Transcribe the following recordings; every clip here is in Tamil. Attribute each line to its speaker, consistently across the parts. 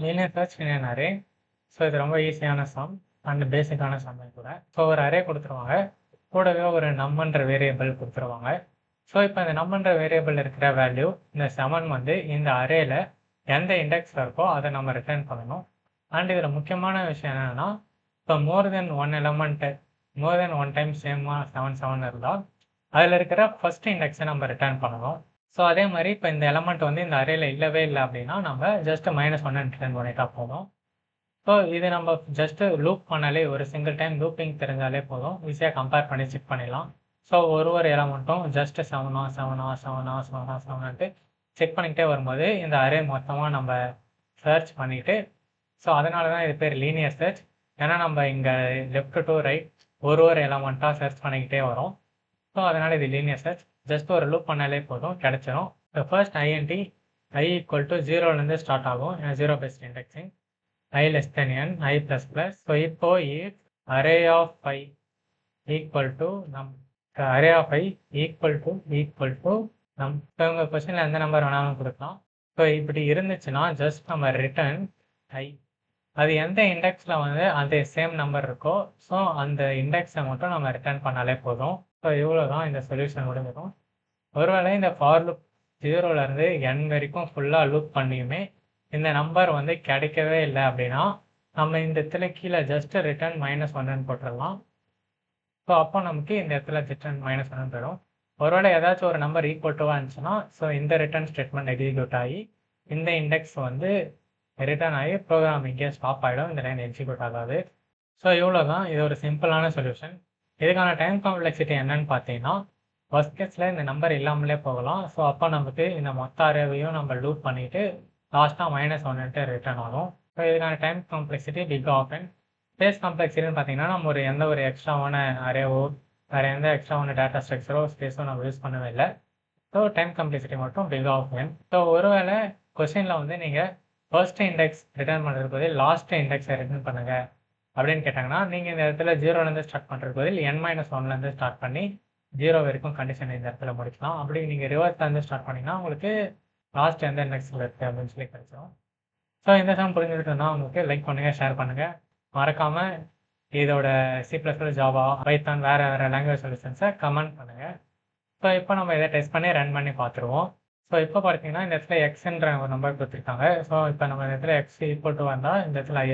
Speaker 1: Linear search in an array. So இது ரொம்ப ஈஸியான சம் அண்ட் பேசிக்கான சம்மே கூட. ஸோ ஒரு அரே கொடுத்துருவாங்க, கூடவே ஒரு நம்ன்ற வேரியபிள் கொடுத்துருவாங்க. ஸோ இப்போ இந்த நம்ன்ற வேரியபிள் இருக்கிற வேல்யூ இந்த 7 வந்து இந்த அரேல எந்த இண்டெக்ஸில் இருக்கோ அதை நம்ம ரிட்டர்ன் பண்ணணும். அண்ட் இதில் முக்கியமான விஷயம் என்னென்னா, இப்போ மோர் தென் ஒன் டைம் சேமாக 7 இருந்தால் அதில் இருக்கிற ஃபர்ஸ்ட் இண்டெக்ஸை நம்ம ரிட்டர்ன் பண்ணணும். ஸோ அதே மாதிரி இப்போ இந்த எலமெண்ட் வந்து இந்த அரேல இல்லவே இல்லை அப்படின்னா நம்ம ஜஸ்ட் -1 ரிட்டர்ன் பண்ணிட்டா போதும். ஸோ இது நம்ம ஜஸ்ட் லூப் பண்ணாலே ஒரு சிங்கிள் டைம் லூப்பிங் தெரிஞ்சாலே போதும், ஈஸியாக கம்பேர் பண்ணி செக் பண்ணிடலாம். ஸோ ஒரு எலமெண்ட்டும் ஜஸ்ட் 7 செக் பண்ணிக்கிட்டே வரும்போது இந்த அரே மொத்தமாக நம்ம சர்ச் பண்ணிவிட்டு, ஸோ அதனால தான் இது பேர் லீனியர் சர்ச். ஏன்னா நம்ம இங்கே லெஃப்ட் டு ரைட் ஒரு எலமெண்ட்டாக சர்ச் பண்ணிக்கிட்டே வரோம். ஸோ அதனால் இது லீனியர் சர்ச். ஜஸ்ட் ஒரு லூப் பண்ணாலே போதும், கிடச்சிரும். இப்போ first INT I equal to 0லேருந்து ஸ்டார்ட் ஆகும், ஏன்னா 0 based indexing. I less than n, I plus plus. So இப்போ if array of I equal to array of I equal to நம் இப்போ உங்கள் கொஸ்டினில் எந்த நம்பர் வேணாலும் கொடுக்கலாம். ஸோ இப்படி இருந்துச்சுன்னா ஜஸ்ட் நம்ம ரிட்டர்ன் I. அது எந்த இண்டெக்ஸில் வந்து அந்த சேம் நம்பர் இருக்கோ ஸோ அந்த இண்டெக்ஸை மட்டும் நம்ம ரிட்டர்ன் பண்ணாலே போதும். ஸோ இவ்வளோ தான் இந்த சொல்யூஷன் முடிஞ்சிடும். ஒருவேளை இந்த ஃபார் லூப் 0லேருந்து n வரைக்கும் ஃபுல்லாக லூப் பண்ணியுமே இந்த நம்பர் வந்து கிடைக்கவே இல்லை அப்படின்னா நம்ம இந்த இடத்துல கீழே ஜஸ்ட் ரிட்டர்ன் -1 போட்டுடலாம். ஸோ அப்போ நமக்கு இந்த இடத்துல ரிட்டர்ன் -1 போயிடும். ஒருவேளை ஏதாச்சும் ஒரு நம்பர் ஈக்குவல் டுவாக இருந்துச்சுன்னா ஸோ இந்த ரிட்டர்ன் ஸ்டேட்மெண்ட் எக்ஸிக்யூட் ஆகி இந்த இண்டெக்ஸ் வந்து ரிட்டர்ன் ஆகி ப்ரோக்ராம் இங்கே ஸ்டாப் ஆகிடும், இந்த லைன் எக்ஸிக்யூட் ஆகாது. ஸோ இவ்வளோ தான், இது ஒரு சிம்பிளான சொல்யூஷன். இதுக்கான டைம் காம்ப்ளெக்சிட்டி என்னன்னு பார்த்தீங்கன்னா, ஃபர்ஸ்ட் கேஸில் இந்த நம்பர் இல்லாமலே போகலாம். ஸோ அப்போ நமக்கு இந்த மொத்த அரேவையும் நம்ம லூப் பண்ணிவிட்டு லாஸ்ட்டாக -1 ரிட்டர்ன் ஆகும். ஸோ இதுக்கான time complexity big of n. Space காம்ப்ளெக்சிட்டின்னு பார்த்தீங்கன்னா நம்ம எந்த ஒரு எக்ஸ்ட்ராவான அரேவோ வேறு எந்த எக்ஸ்ட்ராவான டேட்டா ஸ்ட்ரக்சரோ ஸ்பேஸோ நம்ம யூஸ் பண்ணவே இல்லை. ஸோ டைம் காம்ப்ளெக்சிட்டி மட்டும் பிக் ஆஃபன். ஸோ ஒருவேளை கொஸ்டினில் வந்து நீங்கள் ஃபர்ஸ்ட் இண்டெக்ஸ் ரிட்டர்ன் பண்ணுறது பதில் லாஸ்ட் இண்டெக்ஸை ரிட்டர்ன் பண்ணுங்கள் அப்படின்னு கேட்டாங்கன்னா நீங்கள் இந்த இடத்துல 0லேருந்து ஸ்டார்ட் பண்ணுறது பதில் n-1லேருந்து ஸ்டார்ட் பண்ணி 0 வரைக்கும் கண்டிஷன் இந்த இடத்துல முடிக்கலாம். அப்படி நீங்கள் ரிவர்ஸ்லேருந்து ஸ்டார்ட் பண்ணிங்கன்னா உங்களுக்கு லாஸ்ட் எந்த இண்டெக்ஸில் இருக்குது அப்படின்னு சொல்லி கிடைச்சிடும். ஸோ இந்த சம் புரிஞ்சுக்கிட்டுனா உங்களுக்கு லைக் பண்ணுங்கள், ஷேர் பண்ணுங்கள். மறக்காமல் இதோட C++, ஜாவா, பைத்தான் வேறு லாங்குவேஜ் சொல்யூஷன்ஸை கமெண்ட் பண்ணுங்கள். ஸோ இப்போ நம்ம இதை டெஸ்ட் பண்ணி ரன் பண்ணி பார்த்துருவோம். ஸோ இப்போ பார்த்தீங்கன்னா இந்த இடத்துல எக்ஸ்ன்ற ஒரு நம்பர் கொடுத்துருக்காங்க. ஸோ இப்போ நம்ம இந்த இடத்துல எக்ஸ் ஈக்குவல் டு வந்தால் இந்த இடத்துல ஐ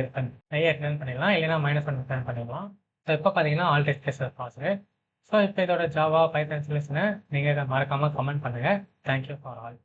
Speaker 1: ரிட்டர்ன் பண்ணிடலாம், இல்லைன்னா -1 ரிட்டர்ன் பண்ணிடலாம். ஸோ இப்போ பார்த்தீங்கன்னா all test cases pass. So இப்போ இதோட ஜாவா, பைத்தான் சொல்யூஷனை நீங்கள் மறக்காமல் கமெண்ட் பண்ணுங்கள். Thank you for all.